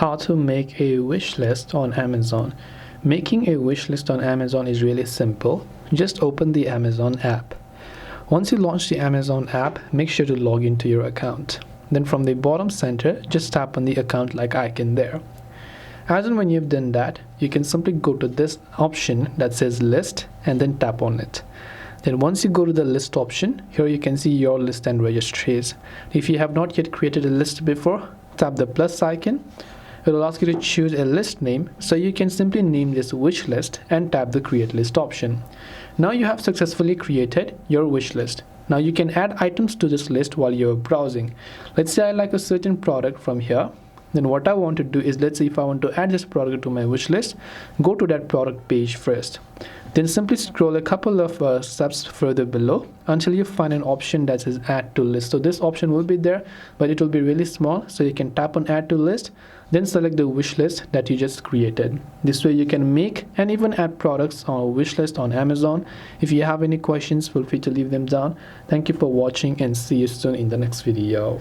How to make a wish list on Amazon. Making a wish list on Amazon is really simple. Just open the Amazon app. Once you launch the Amazon app, make sure to log into your account. Then from the bottom center, just tap on the account like icon there. As and when you've done that, you can simply go to this option that says list and then tap on it. Then once you go to the list option, here you can see your list and registries. If you have not yet created a list before, tap the plus icon. It will ask you to choose a list name, so you can simply name this wish list and tap the create list option. Now you have successfully created your wish list. Now you can add items to this list while you're browsing. Let's say I like a certain product from here. Then what I want to do is, let's say if I want to add this product to my wish list, go to that product page first. Then simply scroll a couple of steps further below until you find an option that says add to list. So this option will be there, but it will be really small, so you can tap on add to list, then select the wish list that you just created. This way you can make and even add products on a wish list on Amazon. If you have any questions, feel free to leave them down. Thank you for watching and see you soon in the next video.